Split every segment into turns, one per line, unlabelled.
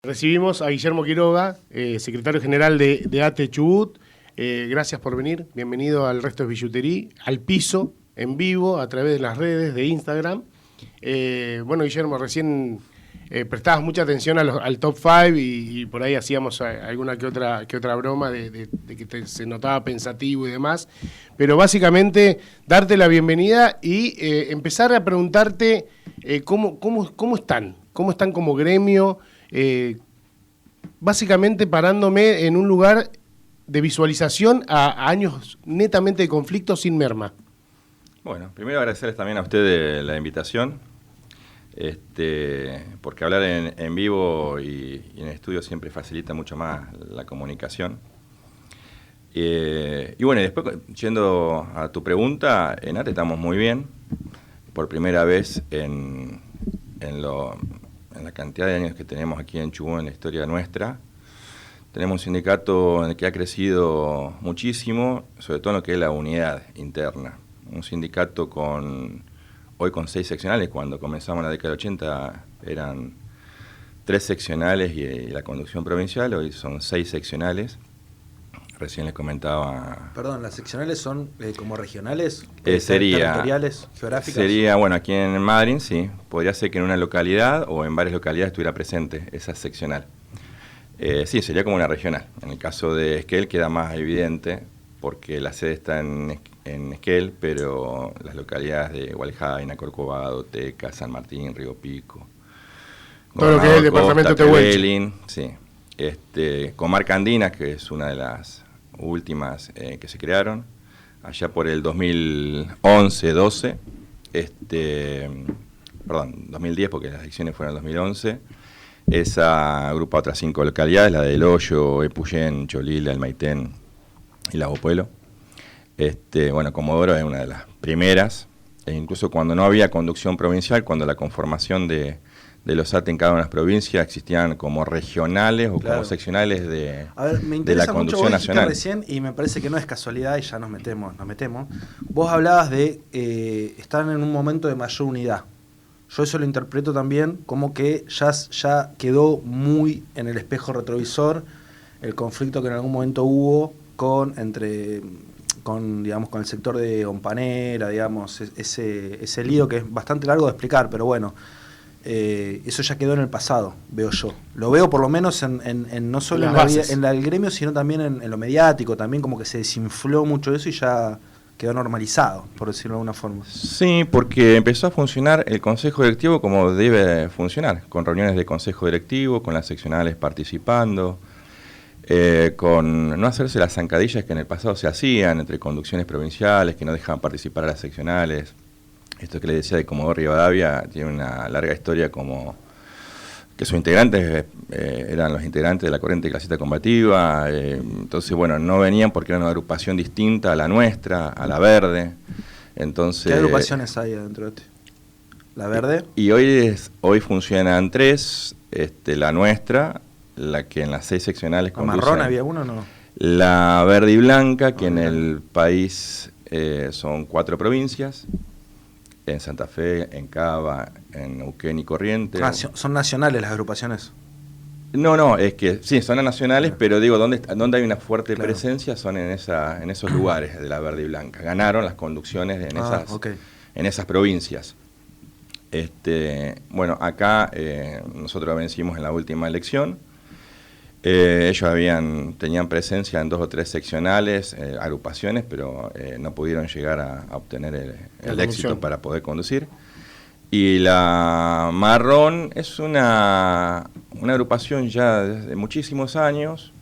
Recibimos a Guillermo Quiroga, secretario general de ATE Chubut. Gracias por venir. Bienvenido al Resto es Billutería, al piso, en vivo, a través de las redes de Instagram. Bueno, Guillermo, recién prestabas mucha atención al top 5 y por ahí hacíamos alguna que otra broma de que se notaba pensativo y demás. Pero básicamente, darte la bienvenida y empezar a preguntarte cómo están como gremio. Básicamente parándome en un lugar de visualización a años netamente de conflicto sin merma.
Bueno, primero agradecerles también a ustedes la invitación, porque hablar en vivo y en estudio siempre facilita mucho más la comunicación. Y bueno, después, yendo a tu pregunta, en ATE estamos muy bien, por primera vez en la cantidad de años que tenemos aquí en Chubut, en la historia nuestra. Tenemos un sindicato en el que ha crecido muchísimo, sobre todo en lo que es la unidad interna. Un sindicato hoy con 6 seccionales, cuando comenzamos en la década de 80 eran 3 seccionales y la conducción provincial, hoy son 6 seccionales. Recién les comentaba...
Perdón, ¿las seccionales son como regionales?
¿Territoriales,
geográficas?
Sería, bueno, aquí en Madryn, sí. Podría ser que en una localidad o en varias localidades estuviera presente esa seccional. Sí, sería como una regional. En el caso de Esquel queda más evidente, porque la sede está en Esquel, pero las localidades de Hualjaina, Corcovado, Teca, San Martín, Río Pico...
Todo lo que es el departamento de Tehuelche.
Sí. Comarca Andina, que es una de las últimas que se crearon, allá por el 2011-12, 2010, porque las elecciones fueron en 2011, esa agrupa otras 5 localidades, la de El Hoyo, Epuyén, Cholila, El Maitén y Lago Puelo. Bueno, Comodoro es una de las primeras, e incluso cuando no había conducción provincial, cuando la conformación de los ATE en cada una de las provincias existían como regionales o como seccionales de la conducción nacional.
Recién, y me parece que no es casualidad, y ya nos metemos. Vos hablabas de estar en un momento de mayor unidad. Yo eso lo interpreto también como que ya quedó muy en el espejo retrovisor el conflicto que en algún momento hubo con el sector de Ompanera, digamos, ese lío que es bastante largo de explicar, pero bueno. Eso ya quedó en el pasado, veo yo. Lo veo por lo menos no solo en el gremio, sino también en lo mediático, también como que se desinfló mucho eso y ya quedó normalizado, por decirlo de alguna forma.
Sí, porque empezó a funcionar el consejo directivo como debe funcionar, con reuniones de consejo directivo, con las seccionales participando, con no hacerse las zancadillas que en el pasado se hacían entre conducciones provinciales, que no dejaban participar a las seccionales. Esto que le decía de Comodoro Rivadavia tiene una larga historia, como que sus integrantes eran los integrantes de la corriente clasista combativa, entonces bueno, no venían porque era una agrupación distinta a la nuestra, a la verde. Entonces,
¿qué agrupaciones hay adentro de este? ¿La verde?
Y hoy funcionan 3, la nuestra, la que en las 6 seccionales conduce.
¿Marrón había uno o no?
La verde y blanca, que en el país son 4 provincias. En Santa Fe, en Cava, en Neuquén y Corrientes.
¿Son nacionales las agrupaciones?
No, es que sí, son nacionales, pero digo, donde hay una fuerte presencia son en esos lugares de la verde y blanca. Ganaron las conducciones en esas provincias. Bueno, acá nosotros vencimos en la última elección. Ellos tenían presencia en 2 o 3 seccionales, agrupaciones, pero no pudieron llegar a obtener el éxito para poder conducir. Y la marrón es una agrupación ya desde muchísimos años,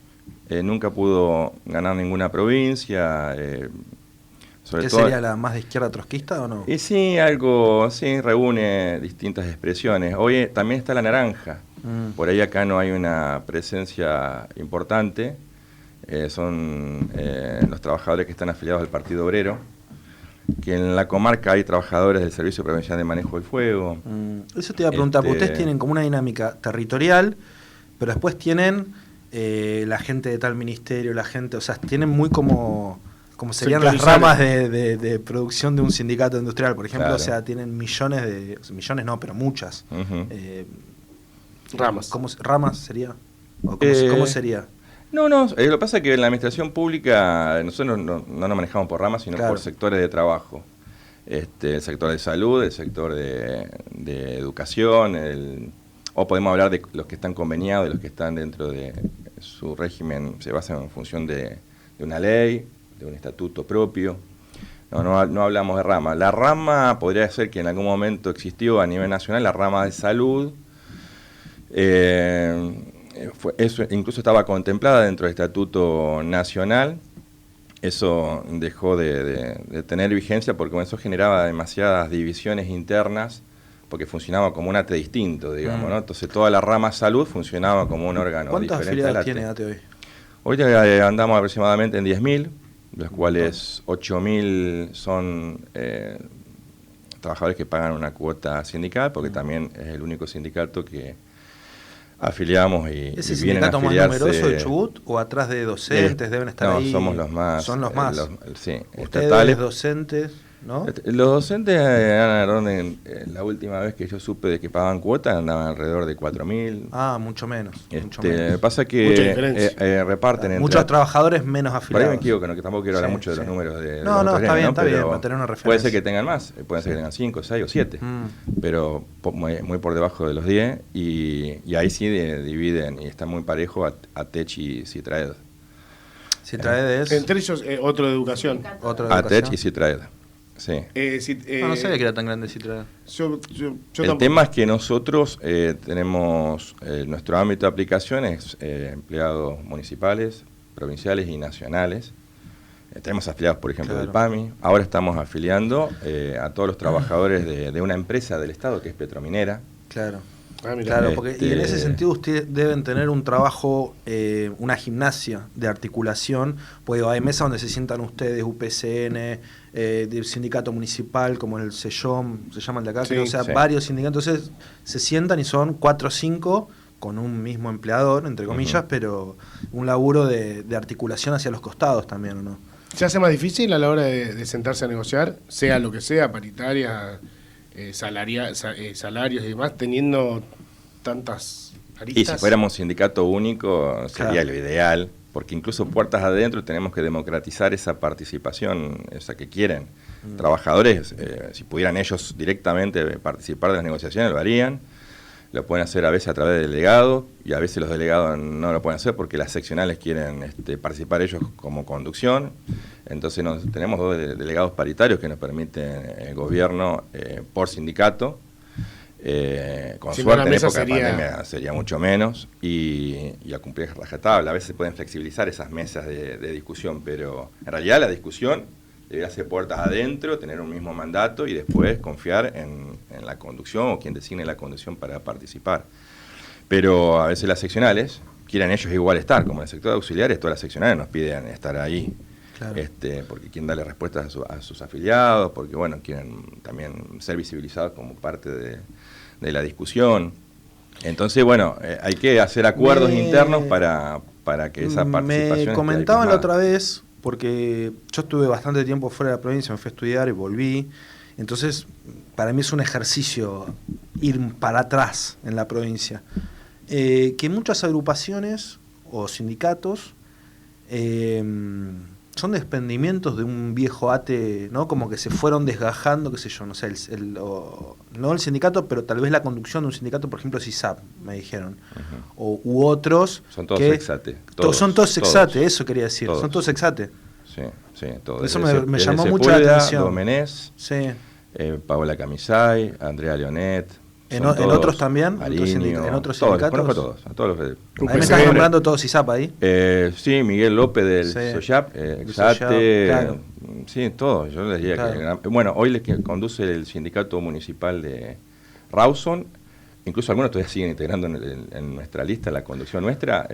nunca pudo ganar ninguna provincia.
¿Qué sería la más de izquierda trotskista o no?
Y sí, reúne distintas expresiones. Hoy también está la naranja. Por ahí acá no hay una presencia importante, son los trabajadores que están afiliados al Partido Obrero, que en la comarca hay trabajadores del Servicio Provincial de Manejo del Fuego.
Eso te iba a preguntar, porque ustedes tienen como una dinámica territorial, pero después tienen la gente de tal ministerio, o sea, tienen muy como serían las ramas de producción de un sindicato industrial, por ejemplo. Claro. O sea, tienen millones no, pero muchas.
Ramas.
¿Ramas sería? ¿O cómo sería?
No, lo que pasa es que en la administración pública nosotros no nos manejamos por ramas, sino por sectores de trabajo. El sector de salud, el sector de educación, o podemos hablar de los que están conveniados, de los que están dentro de su régimen, se basan en función de una ley, de un estatuto propio. No hablamos de rama. La rama podría ser que en algún momento existió a nivel nacional, la rama de salud. Eso incluso estaba contemplada dentro del Estatuto Nacional. Eso dejó de tener vigencia porque eso generaba demasiadas divisiones internas, porque funcionaba como un ATE distinto, digamos, ¿no? Entonces toda la rama salud funcionaba como un órgano diferente.
¿Cuántas afiliados tiene ATE hoy?
Hoy andamos aproximadamente en 10.000, de los cuales 8.000 son trabajadores que pagan una cuota sindical, porque también es el único sindicato que afiliamos y
¿Es el
vienen a
sindicato más
afiliarse.
¿Numeroso de Chubut o atrás de docentes deben estar ahí?
No, somos los más.
Son los más.
Sí,
ustedes
estatales.
Docentes, ¿no?
Los docentes la última vez que yo supe de que pagaban cuotas andaban alrededor de 4.000.
Mucho menos. Mucho menos.
Pasa que reparten entre...
Muchos trabajadores menos
Por ahí
afiliados.
me equivoco, que tampoco quiero hablar mucho de los números de
No, está bien, para tener una referencia.
Puede ser que tengan más, puede ser que tengan 5, 6 o 7, pero muy por debajo de los 10, y ahí sí dividen, y están muy parejos a TECH y Citraed.
Citraed es...
Entre ellos, otro de educación.
A TECH y Citraed. Sí.
No sabía que era tan grande Citraed.
El tema es que nosotros tenemos nuestro ámbito de aplicación es empleados municipales, provinciales y nacionales. Tenemos afiliados, por ejemplo, del PAMI. Ahora estamos afiliando a todos los trabajadores de una empresa del Estado que es Petrominera.
Claro. Claro, porque y en ese sentido ustedes deben tener un trabajo, una gimnasia de articulación, pues hay mesas donde se sientan ustedes, UPCN, del sindicato municipal, como el CEYOM, se llama el de acá, creo, varios sindicatos, entonces se sientan y son 4 o 5 con un mismo empleador, entre comillas, pero un laburo de articulación hacia los costados también, ¿o no?
¿Se hace más difícil a la hora de sentarse a negociar, sea lo que sea, paritaria, salarios y demás, teniendo tantas aristas?
Y si fuéramos sindicato único sería lo ideal, porque incluso puertas adentro tenemos que democratizar esa participación, esa que quieren. Trabajadores, si pudieran ellos directamente participar de las negociaciones, lo harían. Lo pueden hacer a veces a través de delegados, y a veces los delegados no lo pueden hacer porque las seccionales quieren participar ellos como conducción. Entonces tenemos 2 delegados paritarios que nos permiten el gobierno por sindicato. Con suerte en época de pandemia sería mucho menos, y a cumplir rajatabla. A veces pueden flexibilizar esas mesas de discusión, pero en realidad la discusión debería ser puertas adentro, tener un mismo mandato y después confiar en la conducción o quien designe la conducción para participar. Pero a veces las seccionales quieren ellos igual estar, como en el sector de auxiliares, todas las seccionales nos piden estar ahí. Claro. Porque quieren darle respuestas a sus afiliados, porque bueno, quieren también ser visibilizados como parte de la discusión. Entonces, bueno, hay que hacer acuerdos internos para que esa participación...
Me comentaban la otra vez, porque yo estuve bastante tiempo fuera de la provincia, me fui a estudiar y volví. Entonces, para mí es un ejercicio ir para atrás en la provincia. Que muchas agrupaciones o sindicatos son desprendimientos de un viejo ATE, ¿no? Como que se fueron desgajando, qué sé yo, no sé, no el sindicato, pero tal vez la conducción de un sindicato, por ejemplo, CISAP, me dijeron, u otros.
Son todos ex-ATE.
Son todos ex-ATE, eso quería decir, son todos ex-ATE.
Sí, todos.
Eso me llamó mucho la atención.
Domenés,
sí.
Paola Camisay, Andrea Leonet.
¿En otros también?
Ariño,
¿En otros sindicatos?
Conozco a todos los.
Ahí me estás nombrando todos ISAP ahí.
Sí, Miguel López del SOYAP, Exate,
claro.
Sí, todos. Yo les diría que... Bueno, hoy les conduce el sindicato municipal de Rawson. Incluso algunos todavía siguen integrando en nuestra lista, la conducción nuestra.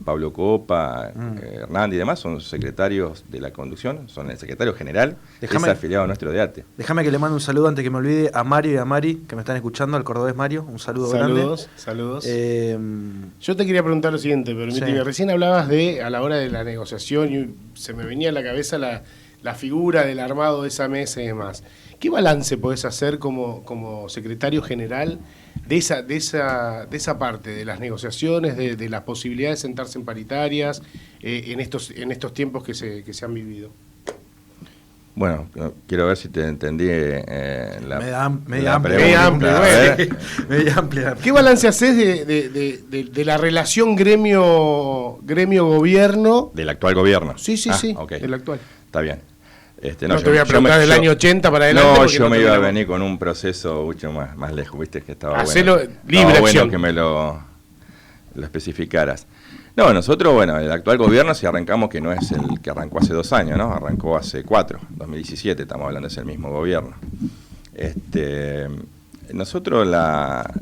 Pablo Copa, Hernández y demás son secretarios de la conducción, son el secretario general, es afiliado nuestro de ATE.
Déjame que le mande un saludo antes que me olvide a Mario y a Mari, que me están escuchando, al cordobés Mario, un saludo grande.
Saludos. Yo te quería preguntar lo siguiente, permíteme. Recién hablabas a la hora de la negociación, y se me venía a la cabeza la figura del armado de esa mesa y demás. ¿Qué balance podés hacer como secretario general de esa parte, de las negociaciones, de las posibilidades de sentarse en paritarias en estos tiempos que se han vivido?
Bueno, quiero ver si te entendí
media amplia.
¿Qué balance haces de la relación gremio-gobierno?
Del actual gobierno.
Sí, okay. Del actual.
Está bien.
No te voy a preguntar del año 80 para adelante.
No, yo me iba a venir con un proceso mucho más lejos, viste que estaba
Hacelo libre acción.
Bueno que me lo especificaras. No, nosotros, el actual gobierno, si arrancamos, que no es el que arrancó hace 2 años, ¿no? Arrancó hace 4, 2017, estamos hablando, es el mismo gobierno. Nosotros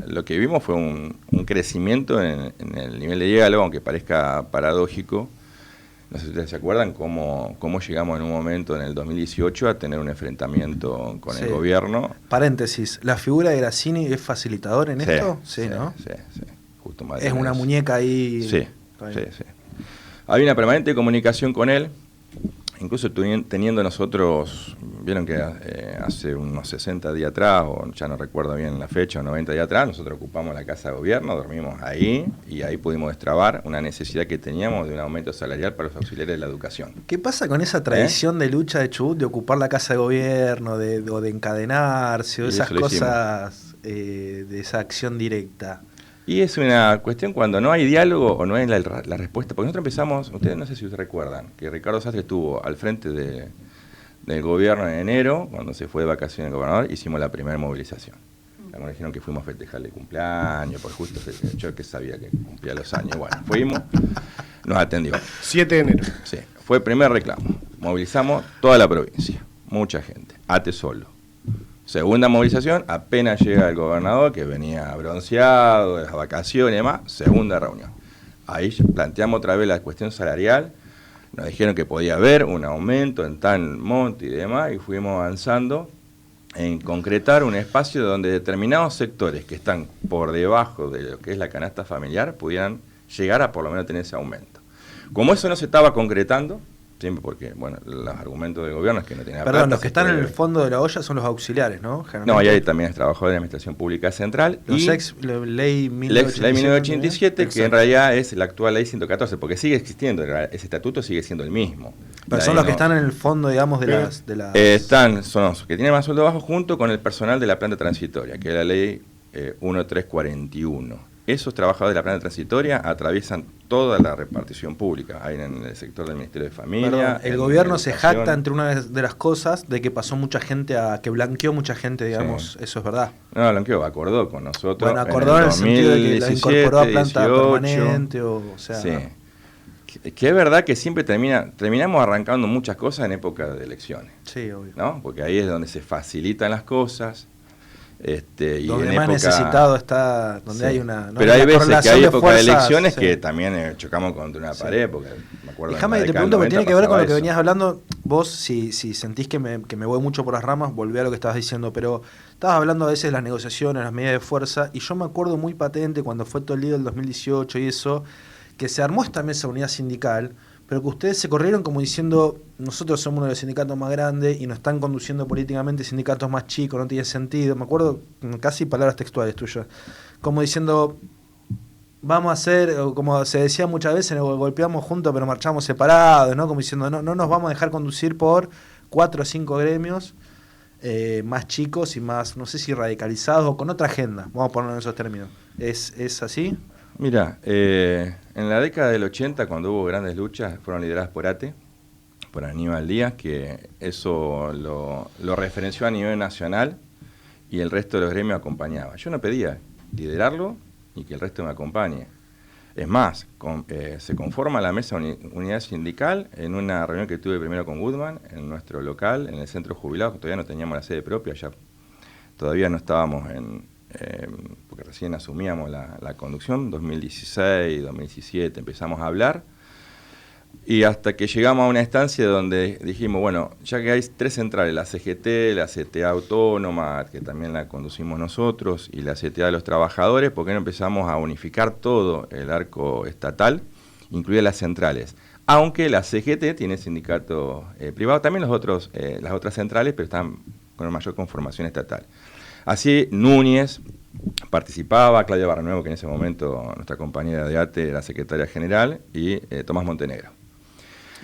lo que vimos fue un crecimiento en el nivel de diálogo, aunque parezca paradójico. No sé si ustedes se acuerdan cómo llegamos en un momento en el 2018 a tener un enfrentamiento con el gobierno.
Paréntesis, ¿la figura de Grassini es facilitador en esto?
Sí, ¿no? Sí. Justo
es una muñeca ahí.
Sí. Había una permanente comunicación con él, incluso teniendo nosotros, vieron que hace unos 60 días atrás, o ya no recuerdo bien la fecha, o 90 días atrás, nosotros ocupamos la casa de gobierno, dormimos ahí, y ahí pudimos destrabar una necesidad que teníamos de un aumento salarial para los auxiliares de la educación.
¿Qué pasa con esa tradición de lucha de Chubut, de ocupar la casa de gobierno, o de encadenarse, o esas cosas, de esa acción directa?
Y es una cuestión cuando no hay diálogo o no hay la respuesta. Porque nosotros empezamos, ustedes no sé si ustedes recuerdan, que Ricardo Sastre estuvo al frente del gobierno en enero, cuando se fue de vacaciones el gobernador, hicimos la primera movilización. Nos dijeron que fuimos a festejarle cumpleaños, por justo yo que sabía que cumplía los años. Bueno, fuimos, nos atendió.
7 de enero.
Sí, fue el primer reclamo. Movilizamos toda la provincia, mucha gente, ATE solo. Segunda movilización, apenas llega el gobernador, que venía bronceado, de las vacaciones y demás, segunda reunión. Ahí planteamos otra vez la cuestión salarial, nos dijeron que podía haber un aumento en tal monte y demás, y fuimos avanzando en concretar un espacio donde determinados sectores que están por debajo de lo que es la canasta familiar pudieran llegar a por lo menos tener ese aumento. Como eso no se estaba concretando, siempre porque, los argumentos del gobierno es que no tenía plata.
Perdón, los que están en el fondo de la olla son los auxiliares, ¿no?
No, y ahí también es trabajador de la Administración Pública Central.
Ley 1987,
que en realidad es la actual ley 114, porque sigue existiendo, ese estatuto sigue siendo el mismo.
Pero son los que están en el fondo, digamos, de las...
Son los que tienen más sueldo bajo junto con el personal de la planta transitoria, que es la ley 1341. Esos trabajadores de la planta transitoria atraviesan toda la repartición pública. Hay en el sector del Ministerio de Familia.
Perdón, el gobierno se jacta entre una de las cosas de que pasó mucha gente, que blanqueó mucha gente, digamos, sí. Eso es verdad.
No, blanqueó, acordó con nosotros.
Bueno, acordó en el sentido de que la incorporó a planta 18, permanente, o sea...
Sí. Que es verdad que siempre terminamos arrancando muchas cosas en época de elecciones.
Sí, obvio.
¿No? Porque ahí es donde se facilitan las cosas. Y
donde más necesitado está, donde sí. Hay una...
Pero hay veces que hay época de elecciones que también chocamos contra una pared, porque me acuerdo...
Déjame te pregunto, que tiene que ver con lo que venías hablando. Vos, si sentís que me voy mucho por las ramas, volví a lo que estabas diciendo, pero estabas hablando a veces de las negociaciones, las medidas de fuerza, y yo me acuerdo muy patente cuando fue todo el lío del 2018 y eso, que se armó esta mesa de unidad sindical, pero que ustedes se corrieron como diciendo, nosotros somos uno de los sindicatos más grandes y nos están conduciendo políticamente sindicatos más chicos, no tiene sentido. Me acuerdo casi palabras textuales tuyas, como diciendo, vamos a hacer, como se decía muchas veces, nos golpeamos juntos pero marchamos separados, ¿no? Como diciendo, no nos vamos a dejar conducir por 4 o 5 gremios más chicos y más, no sé si radicalizados o con otra agenda, vamos a ponerlo en esos términos. ¿Es así?
Mira, en la década del 80, cuando hubo grandes luchas, fueron lideradas por ATE, por Aníbal Díaz, que eso lo referenció a nivel nacional y el resto de los gremios acompañaba. Yo no pedía liderarlo y que el resto me acompañe. Es más, se conforma la mesa unidad sindical en una reunión que tuve primero con Goodman, en nuestro local, en el centro jubilado, que todavía no teníamos la sede propia, ya todavía no estábamos porque recién asumíamos la conducción, 2016, 2017, empezamos a hablar, y hasta que llegamos a una instancia donde dijimos, bueno, ya que hay 3 centrales, la CGT, la CTA Autónoma, que también la conducimos nosotros, y la CTA de los trabajadores, ¿por qué no empezamos a unificar todo el arco estatal, incluidas las centrales? Aunque la CGT tiene sindicato privado, también las otras centrales, pero están con mayor conformación estatal. Así Núñez participaba, Claudia Barrenuevo, que en ese momento nuestra compañera de ATE era secretaria general, y Tomás Montenegro.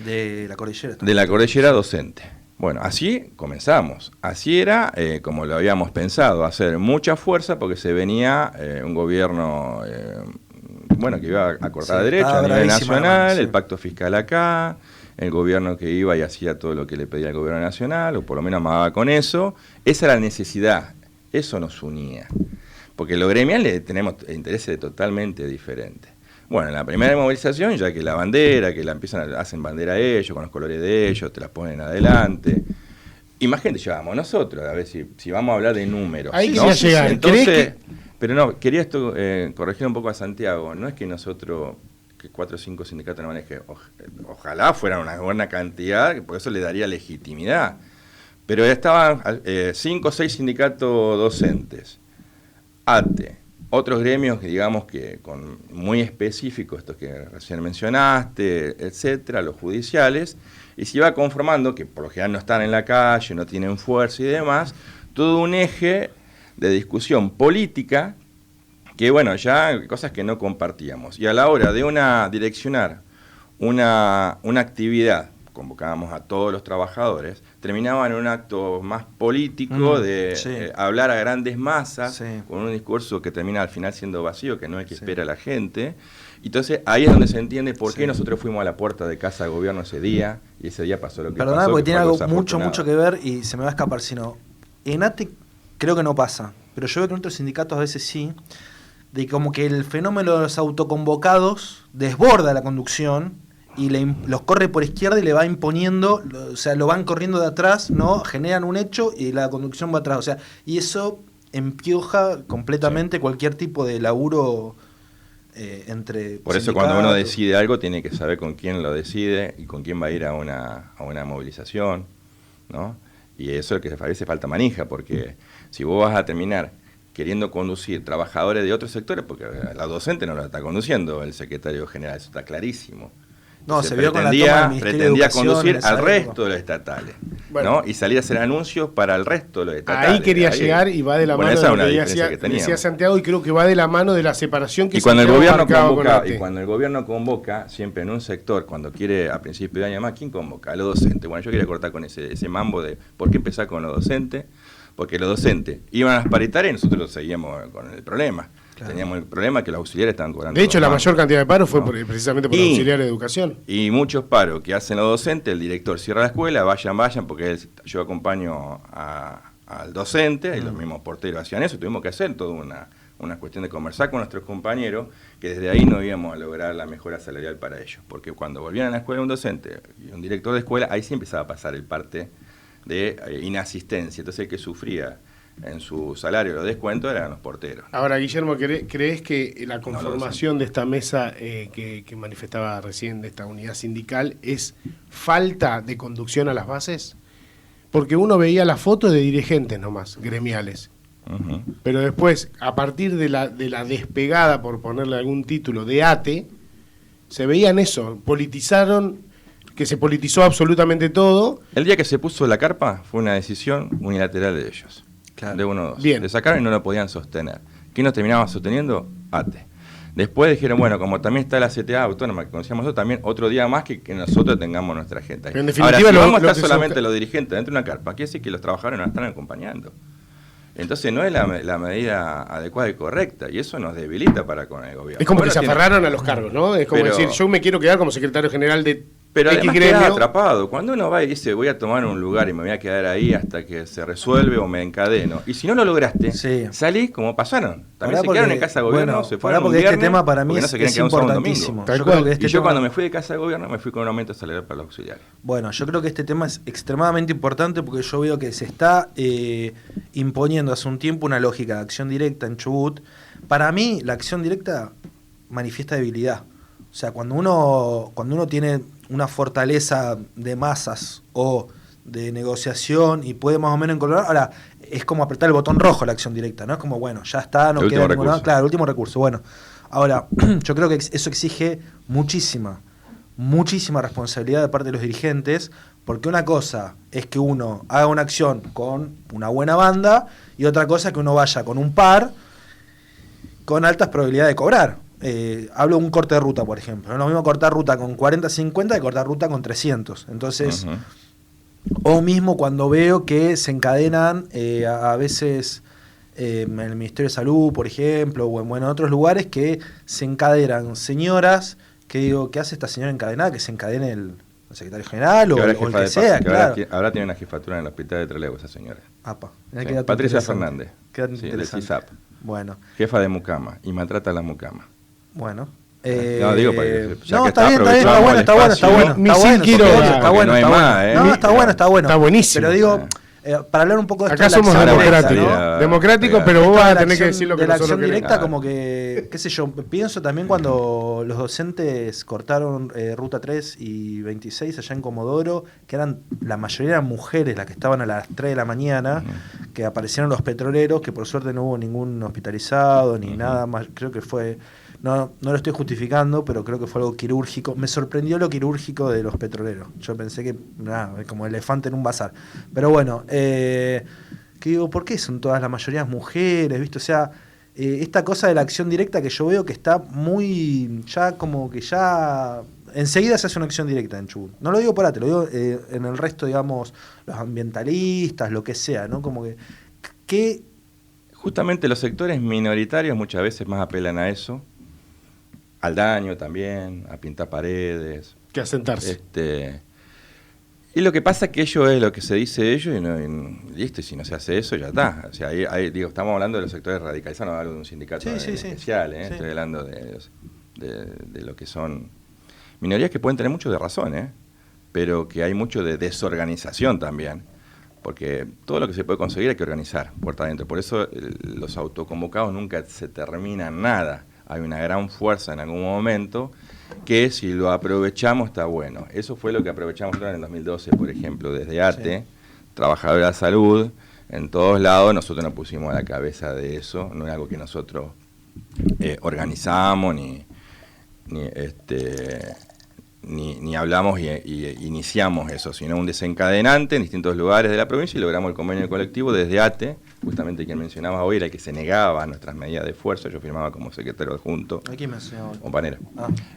De la cordillera.
De la cordillera docente. Bueno, así comenzamos. Así era como lo habíamos pensado, hacer mucha fuerza porque se venía un gobierno que iba a cortar derechos a nivel nacional, el pacto fiscal acá, el gobierno que iba y hacía todo lo que le pedía el gobierno nacional, o por lo menos amagaba con eso. Esa era la necesidad, eso nos unía. Porque lo gremial tenemos intereses totalmente diferentes. Bueno, en la primera movilización, ya que la bandera, que la hacen bandera ellos, con los colores de ellos, te la ponen adelante. Imagínate, llevamos nosotros, a ver si vamos a hablar de números.
Ahí
¿no?
quería llegar.
Entonces, pero no, quería esto corregir un poco a Santiago. No es que nosotros, que 4 o 5 sindicatos no manejen, ojalá fueran una buena cantidad, porque eso le daría legitimidad. Pero estaban 5 o 6 sindicatos docentes, ATE, otros gremios que digamos que muy específicos, estos que recién mencionaste, etcétera, los judiciales, y se iba conformando, que por lo general no están en la calle, no tienen fuerza y demás, todo un eje de discusión política, que bueno, ya cosas que no compartíamos. Y a la hora de direccionar una actividad, convocábamos a todos los trabajadores, terminaba en un acto más político de hablar a grandes masas, con un discurso que termina al final siendo vacío, que no es que espera la gente. Entonces ahí es donde se entiende por qué nosotros fuimos a la puerta de Casa de Gobierno ese día, y ese día pasó lo que
Perdóname,
pasó.
Porque tiene algo mucho que ver, y se me va a escapar, sino en ATE creo que no pasa, pero yo veo que en otros sindicatos a veces sí, de como que el fenómeno de los autoconvocados desborda la conducción, y los corre por izquierda y le va imponiendo, o sea, lo van corriendo de atrás, ¿no? Generan un hecho y la conducción va atrás, o sea, y eso empioja completamente cualquier tipo de laburo entre
Por eso cuando uno decide algo tiene que saber con quién lo decide y con quién va a ir a una movilización, ¿no? Y eso es lo que a veces falta manija, porque si vos vas a terminar queriendo conducir trabajadores de otros sectores, porque la docente no lo está conduciendo el secretario general, eso está clarísimo.
No, se vio con la toma del Ministerio de
pretendía
Educación
conducir al resto de los estatales, ¿no? Y salir a hacer anuncios para el resto de los estatales.
Ahí quería llegar y va de la mano de lo que decía Santiago, y creo que va de la mano de la separación que
cuando el gobierno convoca, y cuando el gobierno convoca, siempre en un sector, cuando quiere a principio de año más, ¿quién convoca? A los docentes. Bueno, yo quería cortar con ese mambo de ¿por qué empezar con los docentes? Porque los docentes iban a las paritarias y nosotros seguíamos con el problema. Claro. Teníamos el problema que los auxiliares estaban cobrando.
De hecho, la mayor cantidad de paros fue precisamente por auxiliares de educación.
Y muchos paros que hacen los docentes, el director cierra la escuela, vayan, porque yo acompaño al docente, y los mismos porteros hacían eso, tuvimos que hacer toda una cuestión de conversar con nuestros compañeros, que desde ahí no íbamos a lograr la mejora salarial para ellos. Porque cuando volvían a la escuela un docente y un director de escuela, ahí sí empezaba a pasar el parte de inasistencia. Entonces el que sufría en su salario los descuentos eran los porteros.
Ahora, Guillermo, ¿crees que la conformación de esta mesa que manifestaba recién, de esta unidad sindical, es falta de conducción a las bases? Porque uno veía las fotos de dirigentes nomás, gremiales. Uh-huh. Pero después, a partir de la despegada, por ponerle algún título, de ATE, se veían eso, que se politizó absolutamente todo.
El día que se puso la carpa fue una decisión unilateral de ellos. Claro. De uno o dos.
Bien.
Le sacaron y no lo podían sostener. ¿Quién nos terminaba sosteniendo? ATE. Después dijeron, bueno, como también está la CTA autónoma que conocíamos nosotros, también otro día más que nosotros tengamos nuestra gente ahí.
Pero en definitiva,
ahora, si vamos a estar solamente los dirigentes dentro de una carpa, quiere decir que los trabajadores nos están acompañando. Entonces no es la medida adecuada y correcta, y eso nos debilita para con el gobierno.
Es como que se aferraron a los cargos, ¿no? Es como decir, yo me quiero quedar como secretario general de
Pero además quedás atrapado. Cuando uno va y dice, voy a tomar un lugar y me voy a quedar ahí hasta que se resuelve o me encadeno. Y si no lo lograste, salís como pasaron. También se quedaron en casa de gobierno, se fueron un viernes,
este tema para mí
no se querían quedar un sábado domingo.
Yo
cuando me fui de casa de gobierno me fui con un aumento salarial para los auxiliares.
Bueno, yo creo que este tema es extremadamente importante porque yo veo que se está imponiendo hace un tiempo una lógica de acción directa en Chubut. Para mí, la acción directa manifiesta debilidad. O sea, cuando uno tiene una fortaleza de masas o de negociación y puede más o menos encontrar, ahora es como apretar el botón rojo la acción directa, ¿no? Es como, bueno, ya está, no queda ningún. Claro, el último recurso. Bueno, ahora, yo creo que eso exige muchísima muchísima responsabilidad de parte de los dirigentes, porque una cosa es que uno haga una acción con una buena banda y otra cosa es que uno vaya con un par con altas probabilidades de cobrar. Hablo de un corte de ruta, por ejemplo. No es lo mismo cortar ruta con 40-50 que cortar ruta con 300. Entonces, o mismo cuando veo que se encadenan a veces en el Ministerio de Salud, por ejemplo, o en otros lugares que se encadenan señoras, que digo, ¿qué hace esta señora encadenada? Que se encadene el secretario general o el que sea, claro.
Ahora tiene una jefatura en el hospital de Trelew esa señora.
Sí.
Patricia Fernández,
del
CISAP.
Bueno.
Jefa de mucama y maltrata a la mucama.
Bueno.
No, digo, porque ya
no,
que
está bueno. Está bueno. Está bueno.
Está buenísimo.
Pero digo, para hablar un poco de esto.
Acá somos democráticos,
¿no?
Democráticos, pero vos vas a tener que decir lo que
nosotros queremos. De la acción directa,
queremos.
como que, qué sé yo, pienso también cuando los docentes cortaron Ruta 3 y 26 allá en Comodoro, que la mayoría eran mujeres las que estaban a las 3 de la mañana, que aparecieron los petroleros, que por suerte no hubo ningún hospitalizado ni nada más, creo que fue... No lo estoy justificando, pero creo que fue algo quirúrgico. Me sorprendió lo quirúrgico de los petroleros. Yo pensé que, como elefante en un bazar. Pero bueno, que digo, ¿por qué son todas la mayoría mujeres? ¿Viste? O sea, esta cosa de la acción directa que yo veo que está muy, ya como que ya... Enseguida se hace una acción directa en Chubut. No lo digo por ahí, te lo digo en el resto, digamos, los ambientalistas, lo que sea, ¿no? Como que...
Justamente los sectores minoritarios muchas veces más apelan a eso. Al daño también, a pintar paredes.
Que a sentarse.
Y lo que pasa es que ello es lo que se dice de ellos y listo, y si no se hace eso, ya está. O sea, digo, estamos hablando de los sectores radicalizados, no hablo de un sindicato especial,
Sí.
Estoy hablando de lo que son minorías que pueden tener mucho de razón, pero que hay mucho de desorganización también. Porque todo lo que se puede conseguir hay que organizar, puerta adentro. Por eso los autoconvocados nunca se terminan nada. Hay una gran fuerza en algún momento que si lo aprovechamos está bueno. Eso fue lo que aprovechamos en el 2012, por ejemplo, desde ATE, Trabajadora de la Salud, en todos lados nosotros nos pusimos a la cabeza de eso, no es algo que nosotros organizamos ni hablamos y iniciamos eso, sino un desencadenante en distintos lugares de la provincia y logramos el convenio colectivo desde ATE, justamente quien mencionaba hoy era el que se negaba a nuestras medidas de fuerza, yo firmaba como secretario adjunto.
¿A quién mencionaba?
Compañera.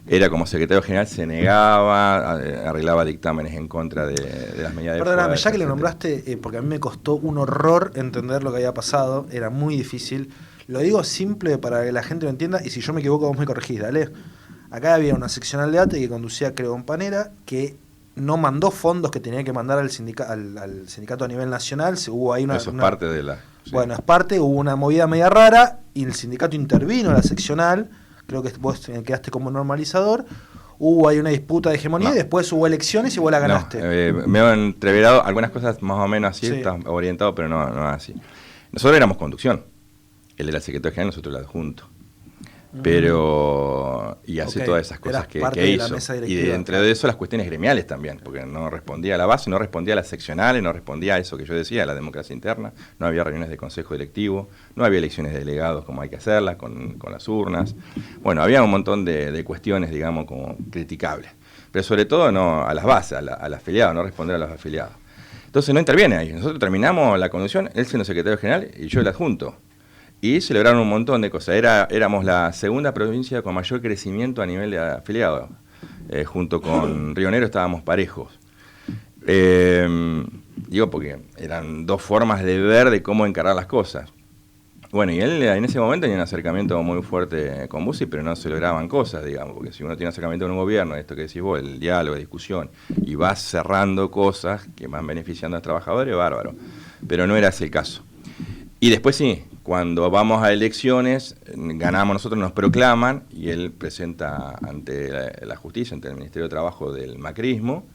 Era como secretario general, se negaba, arreglaba dictámenes en contra de las medidas de fuerza.
Perdóname, ya que lo nombraste, porque a mí me costó un horror entender lo que había pasado, era muy difícil. Lo digo simple para que la gente lo entienda y si yo me equivoco vos me corregís, dale. Acá había una seccional de ATE que conducía Creo Campanera, que no mandó fondos que tenía que mandar al sindicato a nivel nacional. Hubo ahí
eso es parte de la... Sí.
Bueno, es parte, hubo una movida media rara y el sindicato intervino en la seccional, creo que vos quedaste como normalizador, hubo ahí una disputa de hegemonía y después hubo elecciones y vos la ganaste.
Me han entreverado algunas cosas más o menos así, está orientado, pero no así. Nosotros éramos conducción, él era el secretario general, nosotros el adjunto. Pero y hace todas esas cosas que hizo y entre de eso las cuestiones gremiales también, porque no respondía a la base, no respondía a las seccionales, no respondía a eso que yo decía, a la democracia interna, no había reuniones de consejo directivo, no había elecciones de delegados como hay que hacerlas con las urnas. Bueno, había un montón de cuestiones, digamos, como criticables, pero sobre todo no a las bases, al afiliado, no responder a los afiliados. Entonces no interviene ahí. Nosotros terminamos la conducción, él siendo secretario general y yo el adjunto. Y celebraron un montón de cosas. Éramos la segunda provincia con mayor crecimiento a nivel de afiliados. Junto con Río Negro estábamos parejos. Digo porque eran dos formas de ver de cómo encarar las cosas. Bueno, y él en ese momento tenía un acercamiento muy fuerte con Bussi, pero no se lograban cosas, digamos. Porque si uno tiene un acercamiento con un gobierno, esto que decís vos, el diálogo, la discusión, y vas cerrando cosas que van beneficiando a los trabajadores, bárbaro. Pero no era ese el caso. Y después sí, cuando vamos a elecciones, ganamos nosotros, nos proclaman, y él presenta ante la justicia, ante el Ministerio de Trabajo del macrismo.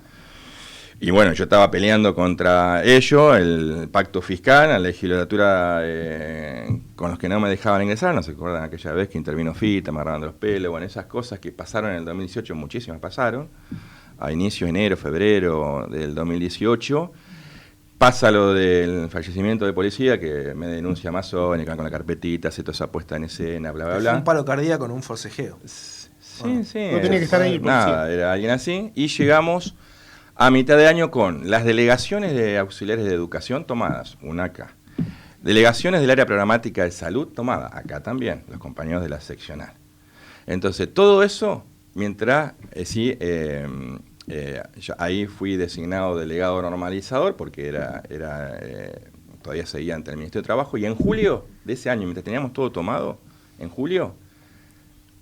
Y bueno, yo estaba peleando contra ello, el pacto fiscal, la legislatura con los que no me dejaban ingresar, ¿no se acuerdan aquella vez que intervino Fita, me agarraban los pelos? Bueno, esas cosas que pasaron en el 2018, muchísimas pasaron, a inicios de enero, febrero del 2018. Pasa lo del fallecimiento de policía, que me denuncia Mazzoni, con la carpetita, hace toda esa puesta en escena, bla, bla, bla.
Fue un paro cardíaco con un forcejeo.
Sí, sí.
No tenía que estar ahí.
Nada, era alguien así. Y llegamos a mitad de año con las delegaciones de auxiliares de educación tomadas, una acá. Delegaciones del área programática de salud tomada, acá también, los compañeros de la seccional. Entonces, todo eso, mientras, yo ahí fui designado delegado normalizador, porque todavía seguía ante el Ministerio de Trabajo, y en julio de ese año, mientras teníamos todo tomado, en julio,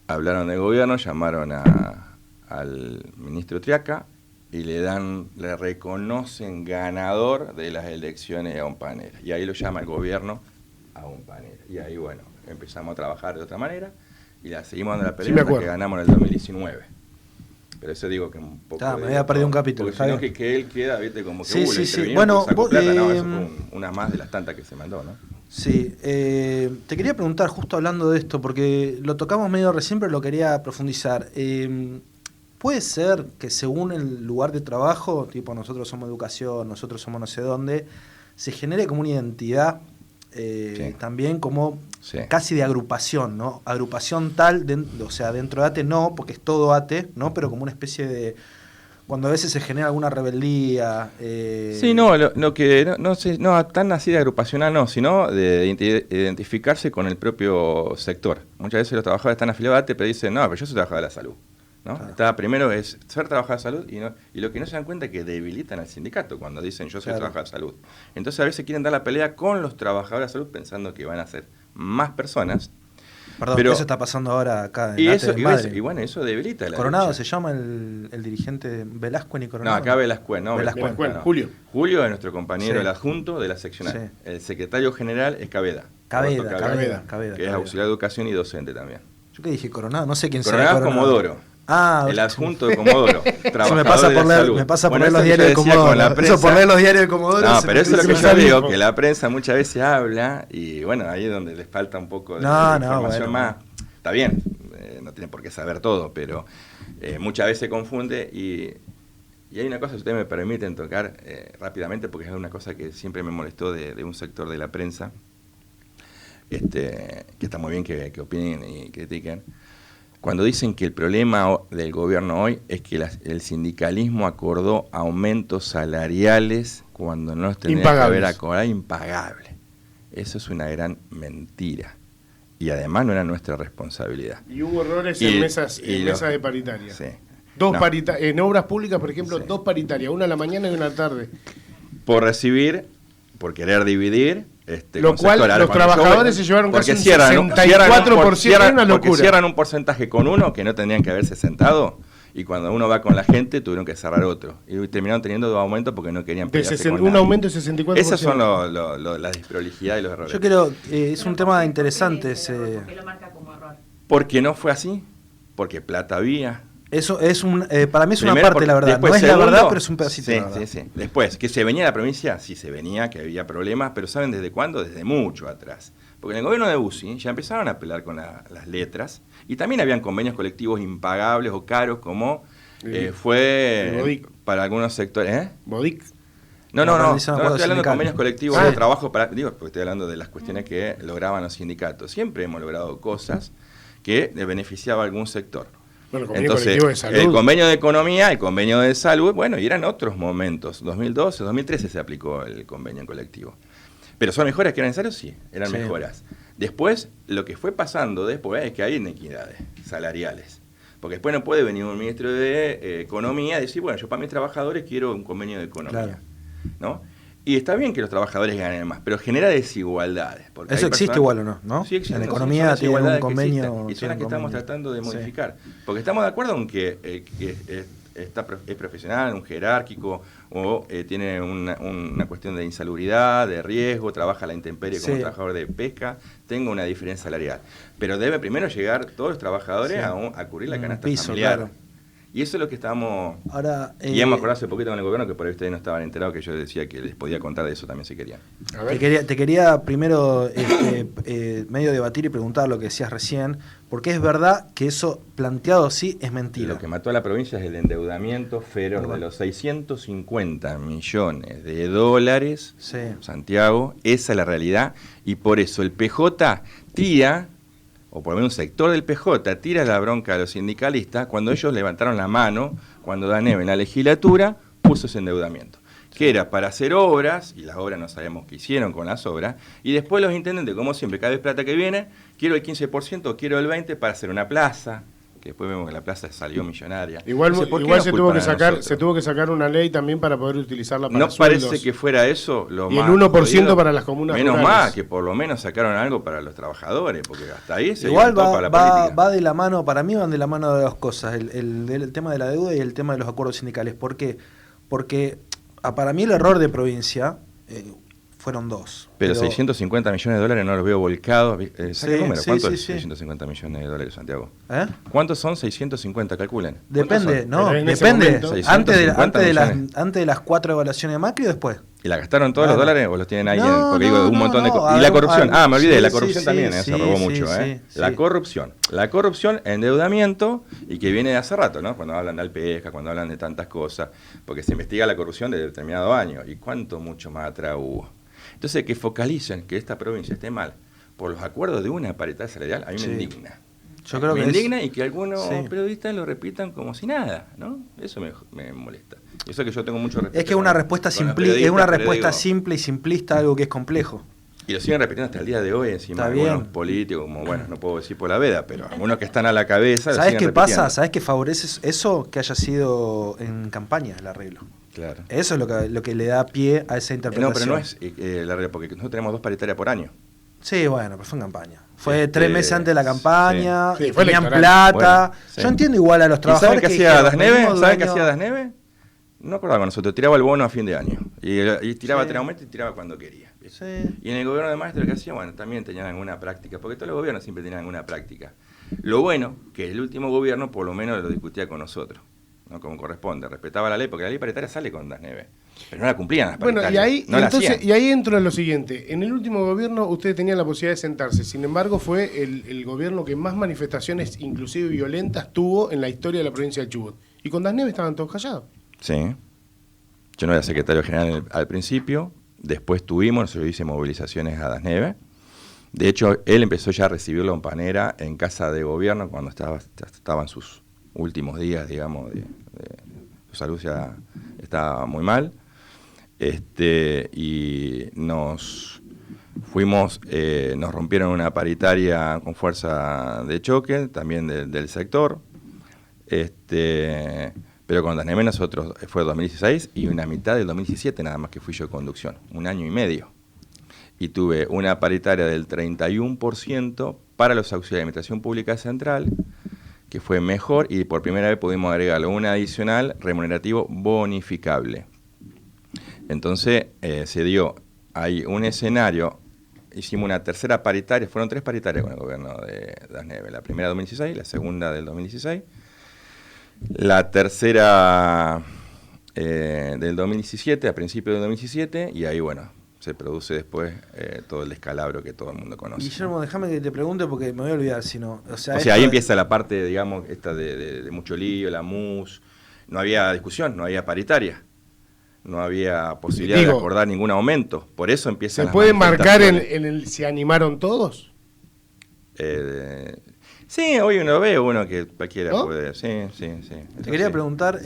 hablaron del gobierno, llamaron al ministro Triaca, y le reconocen ganador de las elecciones a Ompanera. Y ahí lo llama el gobierno a Ompanera. Y ahí, bueno, empezamos a trabajar de otra manera y la seguimos dando la pelea hasta que ganamos en el 2019. Pero eso digo que un poco...
me había perdido un capítulo.
Porque sino que él queda, viste, como que
sí. Bueno,
sacó plata, no, eso fue una más de las tantas que se mandó, ¿no?
Sí, te quería preguntar, justo hablando de esto, porque lo tocamos medio recién, pero lo quería profundizar. ¿Puede ser que según el lugar de trabajo, tipo nosotros somos educación, nosotros somos no sé dónde, se genere como una identidad también como casi de agrupación, ¿no? Agrupación tal, o sea, dentro de ATE no, porque es todo ATE, ¿no? Pero como una especie de... Cuando a veces se genera alguna rebeldía...
Sí, no, lo que no tan así de agrupacional no, sino de identificarse con el propio sector. Muchas veces los trabajadores están afiliados a ATE, pero dicen, no, pero yo soy trabajador de la salud. ¿No? Claro. Primero es ser trabajador de salud y lo que no se dan cuenta es que debilitan al sindicato cuando dicen yo soy trabajador de salud. Entonces a veces quieren dar la pelea con los trabajadores de salud pensando que van a ser más personas.
Perdón, pero eso está pasando ahora acá en
y bueno, eso debilita la
Coronado
lucha.
se llama el dirigente Velasco ni Coronado.
No, acá Velasco, no.
Velasco.
No. Julio es nuestro compañero, el adjunto de la seccional. Sí. El secretario general es Cabeda.
Cabeda.
Que es auxiliar de educación y docente también.
Yo que dije Coronado, no sé quién sea.
Coronado es Comodoro. El adjunto de Comodoro.
Eso me pasa por leer los diarios de Comodoro. Eso por leer los diarios de Comodoro.
No, pero eso es lo que yo digo, que la prensa muchas veces habla y bueno, ahí es donde les falta un poco de información más. Está bien, no tienen por qué saber todo, pero muchas veces se confunde y hay una cosa, si ustedes me permiten tocar rápidamente, porque es una cosa que siempre me molestó de un sector de la prensa, que está muy bien que opinen y critiquen. Cuando dicen que el problema del gobierno hoy es que el sindicalismo acordó aumentos salariales cuando no los tendría que haber acordado, impagable. Eso es una gran mentira. Y además no era nuestra responsabilidad.
Y hubo errores en mesas de paritaria.
Sí.
En obras públicas, por ejemplo, 2 paritarias, una a la mañana y una a la tarde.
Por querer dividir.
Lo cual los trabajadores se llevaron casi un 64%, una locura.
Porque cierran un porcentaje con uno que no tendrían que haberse sentado, y cuando uno va con la gente tuvieron que cerrar otro. Y terminaron teniendo 2 aumentos porque no querían pelearse con
un aumento de 64%.
Esas son las desprolijidades y los errores.
Yo creo es un tema interesante.
¿Por qué lo marca como error?
Porque no fue así, porque plata había.
Eso es para mí es una parte, la verdad. No es la verdad, pero es un pedacito de la verdad.
Sí. Después, que se venía a la provincia, sí se venía, que había problemas, pero ¿saben desde cuándo? Desde mucho atrás. Porque en el gobierno de Bussi ya empezaron a pelear con las letras, y también habían convenios colectivos impagables o caros, como fue para algunos sectores.
¿Bodic?
No, estoy hablando de convenios colectivos de trabajo, porque estoy hablando de las cuestiones que lograban los sindicatos. Siempre hemos logrado cosas que beneficiaba a algún sector.
Bueno,
entonces, el convenio de economía, el convenio de salud, bueno, y eran otros momentos. 2012, 2013 se aplicó el convenio colectivo. Pero son mejoras que eran necesarias, sí, eran mejoras. Después, lo que fue pasando después es que hay inequidades salariales. Porque después no puede venir un ministro de Economía y decir, bueno, yo para mis trabajadores quiero un convenio de economía. Claro. ¿No? Y está bien que los trabajadores ganen más, pero genera desigualdades.
¿Eso existe igual o no?
Sí existe.
En la economía tiene un convenio.
Y son las que estamos tratando de modificar. Porque estamos de acuerdo en que es profesional, un jerárquico, o tiene una cuestión de insalubridad, de riesgo, trabaja a la intemperie como trabajador de pesca, tenga una diferencia salarial. Pero debe primero llegar todos los trabajadores a cubrir la canasta familiar. Claro. Y eso es lo que estamos...
Ahora,
y hemos acordado hace poquito con el gobierno, que por ahí ustedes no estaban enterados, que yo decía que les podía contar de eso también si querían.
Te quería primero medio debatir y preguntar lo que decías recién, porque es verdad que eso planteado así es mentira.
Lo que mató a la provincia es el endeudamiento feroz de los 650 millones de dólares, Santiago, esa es la realidad, y por eso el PJ tira o por lo menos un sector del PJ, tira la bronca a los sindicalistas cuando ellos levantaron la mano, cuando DASNEV en la legislatura puso ese endeudamiento. Que era para hacer obras, y las obras no sabemos qué hicieron con las obras, y después los intendentes, como siempre, cada vez plata que viene, quiero el 15% o quiero el 20% para hacer una plaza, que después vemos que la plaza salió millonaria.
Igual se tuvo que sacar una ley también para poder utilizarla para
no
sueldos.
Parece que fuera eso lo
y
más.
Y el 1%
jodido,
para las comunas
menos
rurales.
mal, que por lo menos sacaron algo para los trabajadores, porque hasta ahí se
igual
va
de la mano, para mí van de la mano de dos cosas, el tema de la deuda y el tema de los acuerdos sindicales. ¿Por qué? Porque para mí el error de provincia fueron dos.
Pero 650 millones de dólares no los veo volcados. ¿Saca el número? ¿Cuánto es 650 millones de dólares, Santiago? ¿Cuántos son 650? Calculen.
Depende, no, depende. Antes de las 4 evaluaciones de Macri o después.
¿Y la gastaron todos los dólares o los tienen ahí? Porque digo, un montón de cosas. Y la corrupción. Me olvidé, la corrupción también, se robó mucho. La corrupción. La corrupción, endeudamiento, y que viene de hace rato, ¿no? Cuando hablan de Alpesca, cuando hablan de tantas cosas, porque se investiga la corrupción de determinado año. ¿Y cuánto mucho más atrás hubo? Entonces, que focalicen que esta provincia esté mal por los acuerdos de una paridad salarial, a mí me indigna.
Yo creo
me indigna y que algunos periodistas lo repitan como si nada, ¿no? Eso me molesta. Eso que yo tengo mucho respeto.
Es que es una respuesta simple y simplista a algo que es complejo.
Y lo siguen repitiendo hasta el día de hoy, encima de algunos políticos, como, bueno, no puedo decir por la veda, pero algunos que están a la cabeza.
¿Sabes qué pasa? ¿Sabes qué favorece eso? Que haya sido en campaña el arreglo.
Claro.
Eso es lo que le da pie a esa interpretación.
No, pero no es el arreglo, porque nosotros tenemos 2 paritarias por año.
Sí, bueno, pero fue en campaña. Fue 3 meses antes de la campaña, tenían
plata.
Bueno, yo entiendo igual a los trabajadores.
¿Saben qué hacía DASNEV? ¿Saben qué hacía DASNEV? No acordaba con nosotros, tiraba el bono a fin de año. Y tiraba 3 aumentos y tiraba cuando quería.
Sí.
Y en el gobierno de Maestro, ¿qué hacía? Bueno, también tenían alguna práctica, porque todos los gobiernos siempre tenían alguna práctica. Lo bueno, que el último gobierno por lo menos lo discutía con nosotros, ¿no? Como corresponde, respetaba la ley, porque la ley paritaria sale con DASNEV. Pero no la cumplían las paritarias.
Bueno, y ahí entro en lo siguiente. En el último gobierno ustedes tenían la posibilidad de sentarse. Sin embargo, fue el gobierno que más manifestaciones, inclusive violentas, tuvo en la historia de la provincia de Chubut. Y con DASNEV estaban todos callados.
Sí. Yo no era secretario general al principio. Después yo hice movilizaciones a DASNEV. De hecho, él empezó ya a recibirlo en Panera, en casa de gobierno, cuando estaba en sus últimos días, digamos, su salud ya estaba muy mal. Y nos fuimos, nos rompieron una paritaria con fuerza de choque, también del sector, pero con DASNEV nosotros fue 2016 y una mitad del 2017 nada más que fui yo de conducción, 1 año y medio, y tuve una paritaria del 31% para los auxiliares de administración pública central, que fue mejor, y por primera vez pudimos agregarle un adicional remunerativo bonificable. Entonces se dio ahí un escenario, hicimos una tercera paritaria, fueron 3 paritarias con el gobierno de DASNEV, la primera 2016, la segunda del 2016, la tercera del 2017, a principios del 2017, y ahí bueno, se produce después todo el descalabro que todo el mundo conoce.
Guillermo, déjame que te pregunte porque me voy a olvidar, si no. O sea,
ahí empieza la parte, digamos, esta de mucho lío, la MUS, no había discusión, no había paritaria. No había posibilidad de acordar ningún aumento. Por eso empieza.
¿Se puede marcar en el se animaron todos?
Sí, hoy uno ve que cualquiera puede. Sí.
Te quería preguntar,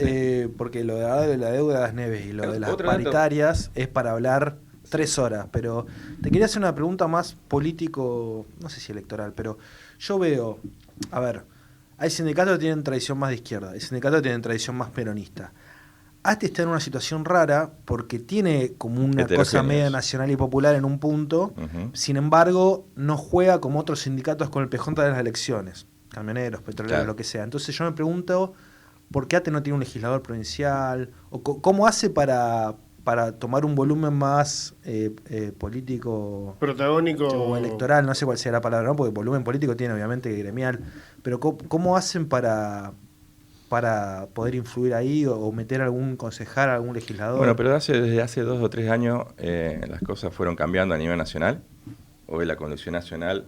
porque lo de la deuda de DASNEV y lo de las paritarias es para hablar 3 horas, pero te quería hacer una pregunta más político, no sé si electoral, pero yo veo, a ver, hay sindicatos que tienen tradición más de izquierda, hay sindicatos que tienen tradición más peronista. ATE está en una situación rara porque tiene como una cosa media nacional y popular en un punto, sin embargo no juega como otros sindicatos con el PJ de las elecciones, camioneros, petroleros, lo que sea. Entonces yo me pregunto, ¿por qué ATE no tiene un legislador provincial? ¿O cómo hace para tomar un volumen más político,
protagónico
o electoral, no sé cuál sea la palabra, ¿no? Porque volumen político tiene obviamente gremial, pero ¿cómo hacen para poder influir ahí o meter algún concejal, algún legislador?
Bueno, pero desde hace 2 o 3 años las cosas fueron cambiando a nivel nacional. Hoy la conducción nacional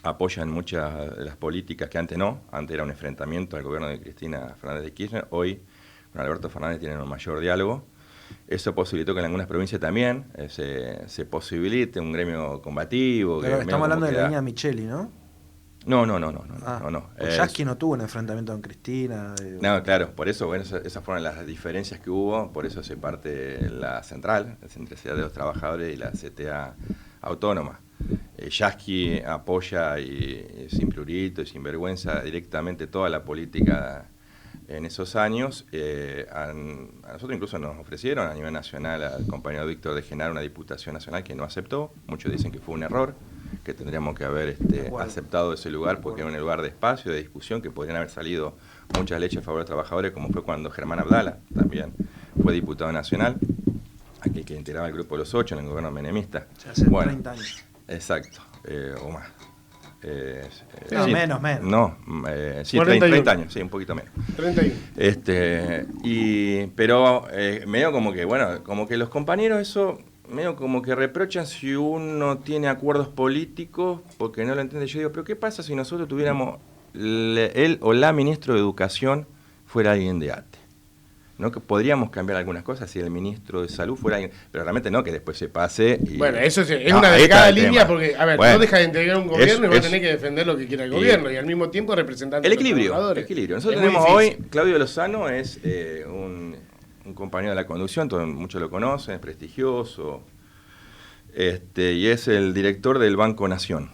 apoya en muchas de las políticas que antes no. Antes era un enfrentamiento al gobierno de Cristina Fernández de Kirchner. Hoy con Alberto Fernández tienen un mayor diálogo. Eso posibilitó que en algunas provincias también se posibilite un gremio combativo.
Pero estamos hablando de la línea Micheli, ¿no?
No.
Yasky no tuvo un enfrentamiento con Cristina.
No, claro, por eso, bueno, esas fueron las diferencias que hubo, por eso se parte la central, la Centralidad de los Trabajadores y la CTA Autónoma. Yasky apoya y sin prurito y sin vergüenza directamente toda la política en esos años. A nosotros incluso nos ofrecieron a nivel nacional al compañero Víctor de Genaro una diputación nacional que no aceptó. Muchos dicen que fue un error, que tendríamos que haber aceptado ese lugar porque era un lugar de espacio, de discusión, que podrían haber salido muchas leyes a favor de los trabajadores, como fue cuando Germán Abdala también fue diputado nacional, aquel que integraba el grupo de los 8 en el gobierno menemista.
Hace 30 años.
Exacto, o más.
No,
sí,
menos.
No, sí, 30 años, sí, un poquito menos.
31.
Pero medio como que, bueno, como que los compañeros eso, medio como que reprochan si uno tiene acuerdos políticos, porque no lo entiende. Yo digo, pero ¿qué pasa si nosotros tuviéramos, él o la ministra de Educación fuera alguien de ATE? ¿No? Que podríamos cambiar algunas cosas si el ministro de Salud fuera alguien, pero realmente no que después se pase y...
Bueno, eso es una delicada línea porque, a ver, no deja de integrar un gobierno y va a tener que defender lo que quiera el gobierno y al mismo tiempo representar
el equilibrio. Nosotros tenemos hoy, Claudio Lozano es un compañero de la conducción, muchos lo conocen, es prestigioso, y es el director del Banco Nación.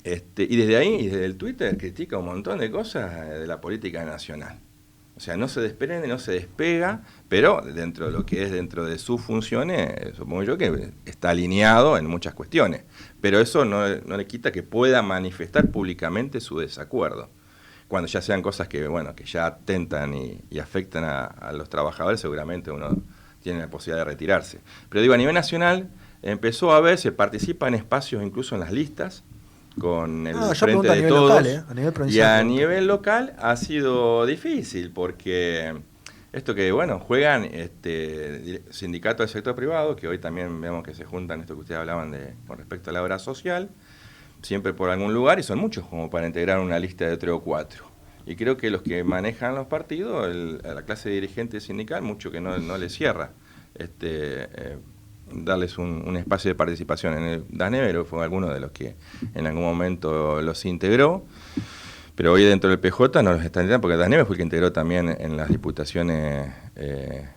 Y desde ahí, y desde el Twitter, critica un montón de cosas de la política nacional. O sea, no se desprende, no se despega, pero dentro de lo que es dentro de sus funciones, supongo yo que está alineado en muchas cuestiones. Pero eso no le quita que pueda manifestar públicamente su desacuerdo. Cuando ya sean cosas que, bueno, que ya atentan y afectan a los trabajadores, seguramente uno tiene la posibilidad de retirarse. Pero digo, a nivel nacional empezó a ver, se participa en espacios, incluso en las listas, con el Frente de Todos, local, y a nivel local ha sido difícil porque esto que bueno juegan sindicatos del sector privado, que hoy también vemos que se juntan, esto que ustedes hablaban con respecto a la obra social, siempre por algún lugar, y son muchos como para integrar una lista de 3 o 4. Y creo que los que manejan los partidos, la clase dirigente sindical, mucho que no les cierra darles un espacio de participación. En el Danebero fue alguno de los que en algún momento los integró, pero hoy dentro del PJ no los están integrando, porque Danebero fue el que integró también en las diputaciones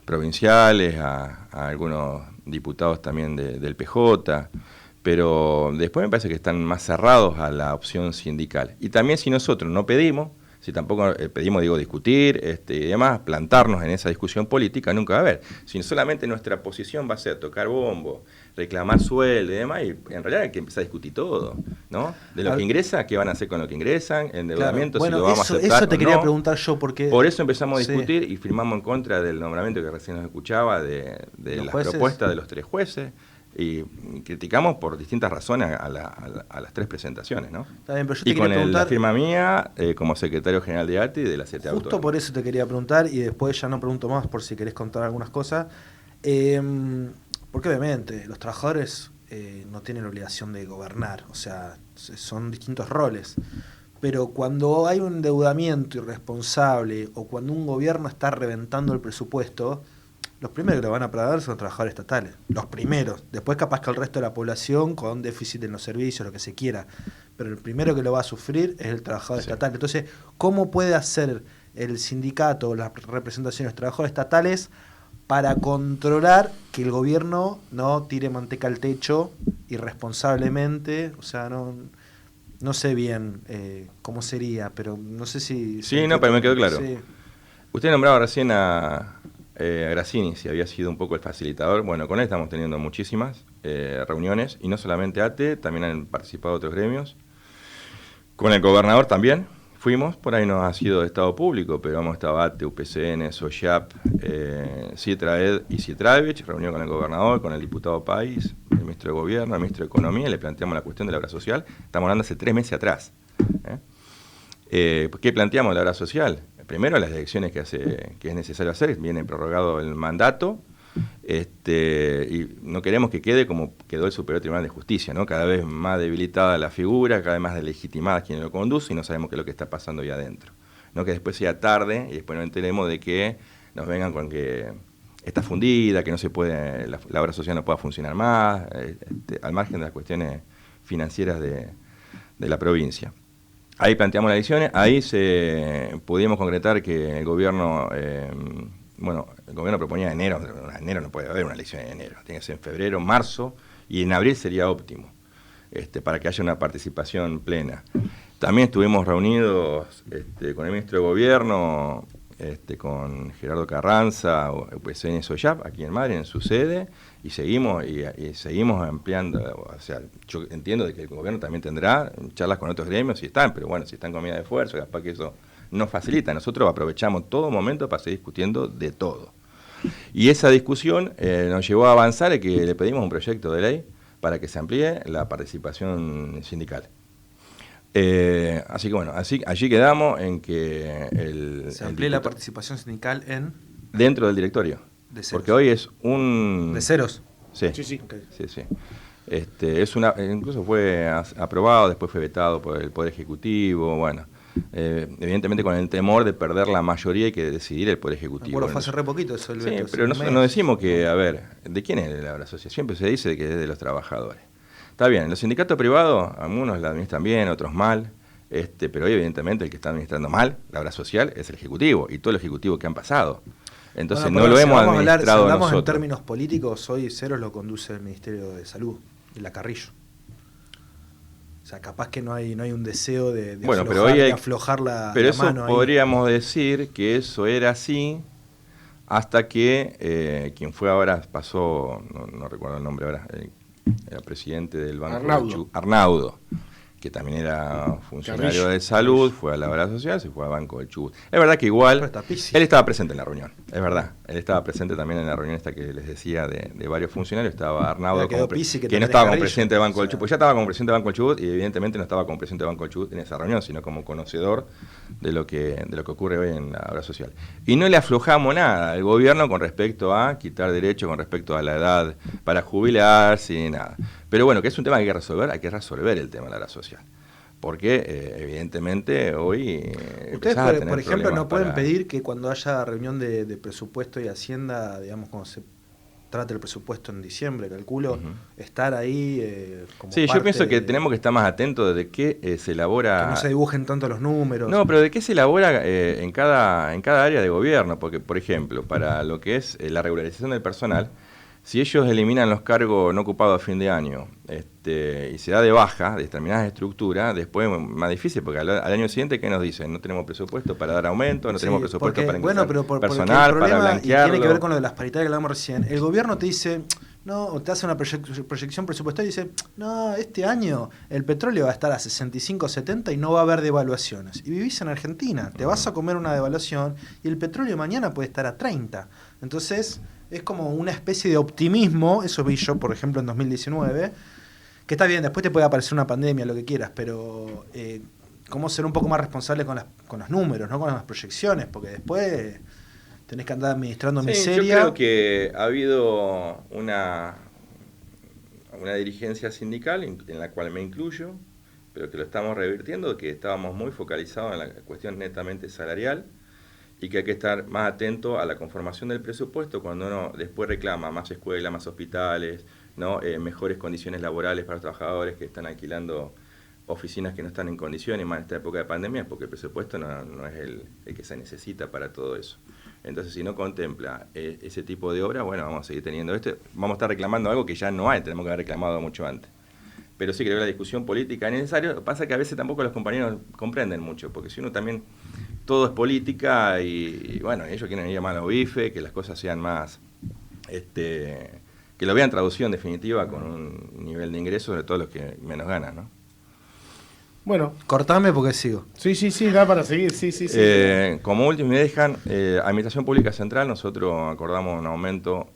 provinciales, a algunos diputados también del PJ, pero después me parece que están más cerrados a la opción sindical. Y también si nosotros no pedimos, si tampoco pedimos, discutir y demás, plantarnos en esa discusión política, nunca va a haber. Si solamente nuestra posición va a ser tocar bombo, reclamar sueldo y demás, y en realidad hay que empezar a discutir todo, ¿no? De lo que ingresa, qué van a hacer con lo que ingresan, endeudamiento,
claro. Bueno,
si lo vamos a aceptar
eso te quería
no.
preguntar yo, porque...
Por eso empezamos a discutir y firmamos en contra del nombramiento que recién nos escuchaba de las propuestas de los 3 jueces, y criticamos por distintas razones a las 3 presentaciones, ¿no?
Está bien, pero yo te
y con
preguntar,
la firma mía como secretario general de ATE y de la CTA Autónoma.
Justo por eso te quería preguntar, y después ya no pregunto más por si querés contar algunas cosas, porque obviamente los trabajadores no tienen la obligación de gobernar, o sea, son distintos roles, pero cuando hay un endeudamiento irresponsable o cuando un gobierno está reventando el presupuesto, los primeros que lo van a pagar son los trabajadores estatales, los primeros. Después capaz que el resto de la población con déficit en los servicios, lo que se quiera. Pero el primero que lo va a sufrir es el trabajador estatal. Entonces, ¿cómo puede hacer el sindicato o las representaciones de los trabajadores estatales para controlar que el gobierno no tire manteca al techo irresponsablemente? O sea, no sé bien cómo sería, pero no sé si...
Sí, no, pero me quedó claro.
Sí.
Usted nombraba recién a Grassini, si había sido un poco el facilitador. Bueno, con él estamos teniendo muchísimas reuniones, y no solamente ATE, también han participado otros gremios. Con el gobernador también fuimos, por ahí no ha sido de Estado Público, pero hemos estado ATE, UPCN, SOYAP, CIETRAED y CIETRAVICH, reunión con el gobernador, con el diputado País, el ministro de Gobierno, el ministro de Economía, y le planteamos la cuestión de la obra social. Estamos hablando hace 3 meses atrás. ¿Qué planteamos de la obra social? Primero, las elecciones que es necesario hacer, viene prorrogado el mandato, y no queremos que quede como quedó el Superior Tribunal de Justicia, ¿no? Cada vez más debilitada la figura, cada vez más deslegitimada quien lo conduce, y no sabemos qué es lo que está pasando ahí adentro. No que después sea tarde y después nos enteremos de que nos vengan con que está fundida, que no se puede, la obra social no pueda funcionar más, al margen de las cuestiones financieras de la provincia. Ahí planteamos las elecciones, ahí pudimos concretar que el gobierno, el gobierno proponía enero no puede haber una elección en enero, tiene que ser en febrero, marzo, y en abril sería óptimo, para que haya una participación plena. También estuvimos reunidos con el ministro de Gobierno, con Gerardo Carranza, pues en SOYAP, aquí en Madrid, en su sede, y seguimos ampliando. O sea, yo entiendo de que el gobierno también tendrá charlas con otros gremios, si están, pero bueno, si están con medida de esfuerzo, capaz que eso nos facilita. Nosotros aprovechamos todo momento para seguir discutiendo de todo. Y esa discusión nos llevó a avanzar en que le pedimos un proyecto de ley para que se amplíe la participación sindical. Así que bueno, allí quedamos en que
se amplíe la participación sindical
dentro del directorio.
De ceros.
Porque hoy es un...
¿De ceros?
Sí.
Okay.
Sí. Incluso fue aprobado, después fue vetado por el Poder Ejecutivo, bueno. Evidentemente con el temor de perder la mayoría y que decidir el Poder Ejecutivo.
Bueno, fue hace re poquito eso el veto.
Sí, pero no decimos que, a ver, ¿de quién es la asociación? Siempre se dice que es de los trabajadores. Está bien, los sindicatos privados, algunos la administran bien, otros mal, pero hoy evidentemente el que está administrando mal la obra social es el Ejecutivo y todo el Ejecutivo que han pasado. Entonces no lo hemos administrado
si hablamos
nosotros.
En términos políticos, hoy ceros lo conduce el Ministerio de Salud, de la Carrillo. O sea, capaz que no hay un deseo de aflojar la
pero eso
mano
podríamos decir que eso era así hasta que quien fue ahora pasó, no recuerdo el nombre ahora, era presidente del Banco Arnaudo, que también era funcionario de salud, fue a la obra social, se fue al Banco del Chubut. Es verdad que igual, él estaba presente en la reunión, es verdad. Él estaba presente también en la reunión esta que les decía de varios funcionarios, estaba Arnaudo, que no estaba como presidente del Banco del Chubut, ya estaba como presidente del Banco del Chubut y evidentemente no estaba como presidente del Banco del Chubut en esa reunión, sino como conocedor de lo que ocurre hoy en la obra social. Y no le aflojamos nada al gobierno con respecto a quitar derechos, con respecto a la edad para jubilarse y nada. Pero bueno, que es un tema que hay que resolver el tema de la obra social. Porque evidentemente hoy...
Ustedes, por ejemplo, no pueden pedir que cuando haya reunión de presupuesto y Hacienda, digamos, cuando se trate el presupuesto en diciembre, calculo, estar ahí como
sí, yo pienso que tenemos que estar más atentos de qué se elabora...
Que no se dibujen tanto los números.
No, pero de qué se elabora en cada área de gobierno. Porque, por ejemplo, para lo que es la regularización del personal, si ellos eliminan los cargos no ocupados a fin de año y se da de baja de determinadas estructuras, después es más difícil, porque al año siguiente, ¿qué nos dicen? No tenemos presupuesto para dar aumento, no tenemos presupuesto para ingresar personal, para blanquearlo.
Tiene que ver con lo de las paritarias que hablamos recién. El gobierno te dice, no, te hace una proyección presupuestaria y dice, no, este año el petróleo va a estar a 65, 70 y no va a haber devaluaciones. Y vivís en Argentina, te vas a comer una devaluación y el petróleo mañana puede estar a 30. Entonces... es como una especie de optimismo, eso vi yo, por ejemplo, en 2019, que está bien, después te puede aparecer una pandemia, lo que quieras, pero cómo ser un poco más responsable con los números, no con las proyecciones, porque después tenés que andar administrando miseria.
Yo creo que ha habido una dirigencia sindical, en la cual me incluyo, pero que lo estamos revirtiendo, que estábamos muy focalizados en la cuestión netamente salarial, y que hay que estar más atento a la conformación del presupuesto cuando uno después reclama más escuelas, más hospitales, ¿no? Mejores condiciones laborales para los trabajadores que están alquilando oficinas que no están en condiciones, más en esta época de pandemia, porque el presupuesto no es el que se necesita para todo eso. Entonces, si no contempla ese tipo de obra, bueno, vamos a seguir teniendo vamos a estar reclamando algo que ya no hay, tenemos que haber reclamado mucho antes. Pero sí creo que la discusión política es necesaria. Pasa que a veces tampoco los compañeros comprenden mucho, porque si uno también... todo es política y bueno, ellos quieren ir más a los bifes, que las cosas sean más, que lo vean traducido en definitiva con un nivel de ingresos de todos los que menos ganan, ¿no?
Bueno.
Cortame porque sigo.
Sí, da para seguir, sí.
Como último me dejan, Administración Pública Central, nosotros acordamos un aumento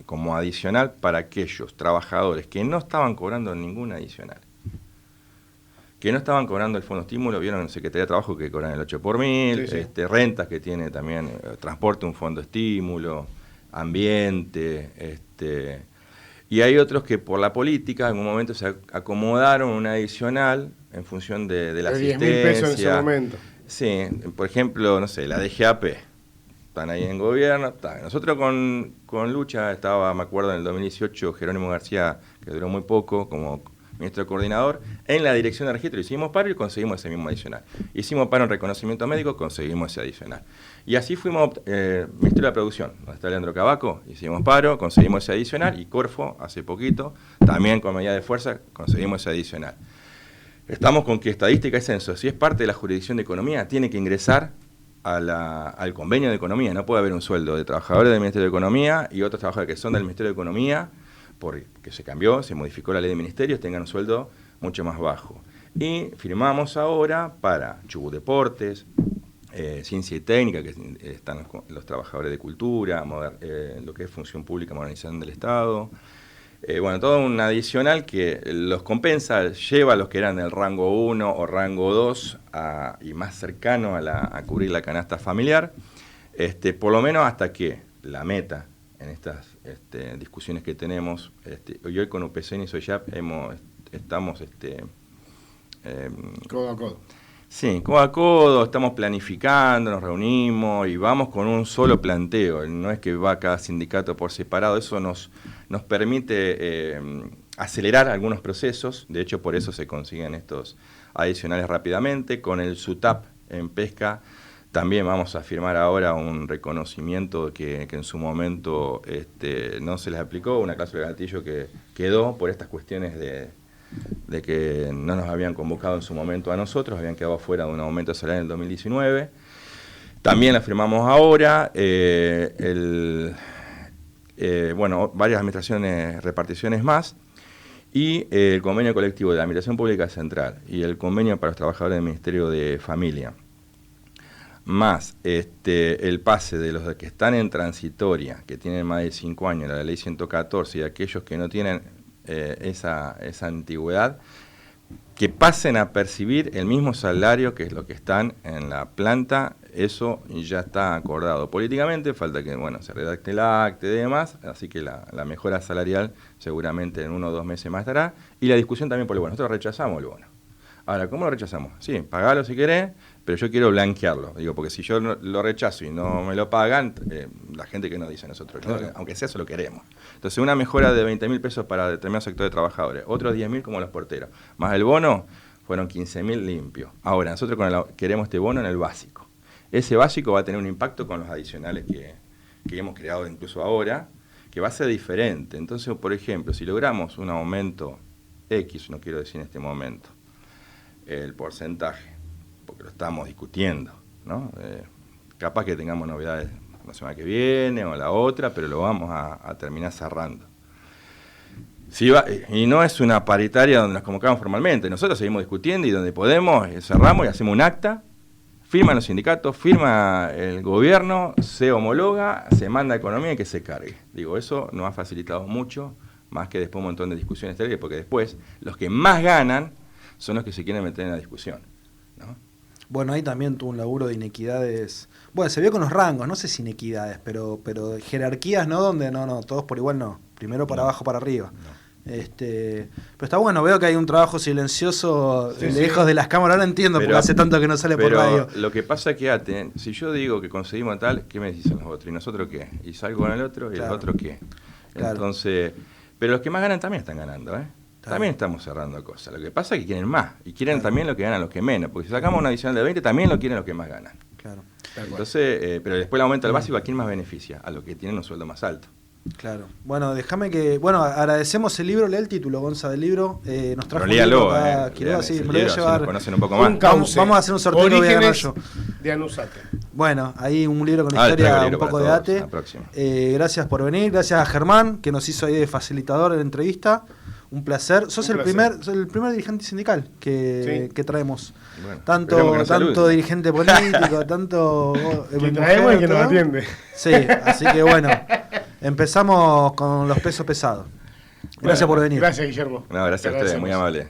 como adicional para aquellos trabajadores que no estaban cobrando ningún adicional. Que no estaban cobrando el fondo estímulo, vieron en Secretaría de Trabajo que cobran el 8 por mil, sí. Rentas que tiene también, transporte un fondo estímulo, ambiente, y hay otros que por la política en un momento se acomodaron una adicional en función de la asistencia.
10.000 pesos en ese momento.
Sí, por ejemplo, no sé, la DGAP, están ahí en gobierno, nosotros con Lucha estaba, me acuerdo en el 2018, Jerónimo García, que duró muy poco, como ministro coordinador, en la dirección de registro hicimos paro y conseguimos ese mismo adicional. Hicimos paro en reconocimiento médico, conseguimos ese adicional. Y así fuimos, Ministerio de Producción, donde está Leandro Cavaco, hicimos paro, conseguimos ese adicional, y Corfo, hace poquito, también con medida de fuerza, conseguimos ese adicional. Estamos con que estadística y censo, si es parte de la jurisdicción de economía, tiene que ingresar al convenio de economía. No puede haber un sueldo de trabajadores del Ministerio de Economía y otros trabajadores que son del Ministerio de Economía, porque se cambió, se modificó la ley de ministerios, tengan un sueldo mucho más bajo. Y firmamos ahora para Chubut Deportes, Ciencia y Técnica, que están los trabajadores de cultura, lo que es función pública, modernización del Estado. Bueno, todo un adicional que los compensa, lleva a los que eran del rango 1 o rango 2 y más cercano a cubrir la canasta familiar, por lo menos hasta que la meta en estas discusiones que tenemos, y hoy con UPCN y SOYAP estamos
codo a codo.
Sí, codo a codo, estamos planificando, nos reunimos y vamos con un solo planteo. No es que va cada sindicato por separado, eso nos permite acelerar algunos procesos. De hecho, por eso se consiguen estos adicionales rápidamente. Con el SUTAP en pesca también vamos a firmar ahora un reconocimiento que en su momento no se les aplicó, una cláusula de gatillo que quedó por estas cuestiones de que no nos habían convocado en su momento a nosotros, habían quedado fuera de un aumento salarial en el 2019. También la firmamos ahora, varias administraciones, reparticiones más, y el convenio colectivo de la Administración Pública Central y el convenio para los trabajadores del Ministerio de Familia, más el pase de los que están en transitoria, que tienen más de 5 años, la ley 114, y aquellos que no tienen esa antigüedad, que pasen a percibir el mismo salario que es lo que están en la planta. Eso ya está acordado políticamente, falta que se redacte el acta y demás, así que la mejora salarial seguramente en 1 o 2 meses más estará, y la discusión también por el bono. Nosotros rechazamos el bono. Ahora, ¿cómo lo rechazamos? Sí, pagalo si querés, pero yo quiero blanquearlo. Digo, porque si yo lo rechazo y no me lo pagan, la gente que nos dice nosotros, claro, aunque sea eso lo queremos. Entonces, una mejora de 20.000 pesos para determinado sector de trabajadores, otros 10.000 como los porteros, más el bono, fueron 15.000 limpios. Ahora, nosotros queremos este bono en el básico. Ese básico va a tener un impacto con los adicionales que hemos creado incluso ahora, que va a ser diferente. Entonces, por ejemplo, si logramos un aumento X, no quiero decir en este momento, el porcentaje, porque lo estamos discutiendo, ¿no? Capaz que tengamos novedades la semana que viene o la otra, pero lo vamos a terminar cerrando. Y no es una paritaria donde nos convocamos formalmente, nosotros seguimos discutiendo y donde podemos cerramos y hacemos un acta, firman los sindicatos, firma el gobierno, se homologa, se manda a economía y que se cargue. Digo, eso nos ha facilitado mucho, más que después un montón de discusiones estériles, porque después los que más ganan son los que se quieren meter en la discusión, ¿no?
Bueno, ahí también tuvo un laburo de inequidades. Bueno, se vio con los rangos, no sé si inequidades, pero jerarquías, ¿no? Donde no, todos por igual no. Primero para abajo, para arriba. No. Pero está bueno, veo que hay un trabajo silencioso lejos de las cámaras. Ahora entiendo porque hace tanto que no sale por radio.
Lo que pasa es que, si yo digo que conseguimos tal, ¿qué me dicen los otros? ¿Y nosotros qué? ¿Y salgo con el otro? ¿Y los otros qué? Claro. Entonces, pero los que más ganan también están ganando, ¿eh? También estamos cerrando cosas. Lo que pasa es que quieren más. Y quieren también lo que ganan los que menos. Porque si sacamos una adicional de 20, también lo quieren los que más ganan.
Claro.
Entonces, pero después el aumento del básico, ¿a quién más beneficia? A los que tienen un sueldo más alto.
Claro. Bueno, déjame que... Bueno, agradecemos el libro. Lee el título, Gonza, del libro. Nos trajo
un libro
sí, me lo voy a llevar.
Si conocen un poco más.
Vamos a hacer un sorteo
de Anusate.
Bueno, ahí un libro con historia un poco de ATE. Gracias por venir. Gracias a Germán, que nos hizo ahí de facilitador en la entrevista. Un placer. Sos el primer dirigente sindical que traemos. Bueno, tanto dirigente político, tanto...
que traemos y que nos atiende.
Sí, así que bueno, empezamos con los pesos pesados. Gracias por venir.
Gracias, Guillermo.
No, gracias a ustedes, muy amable.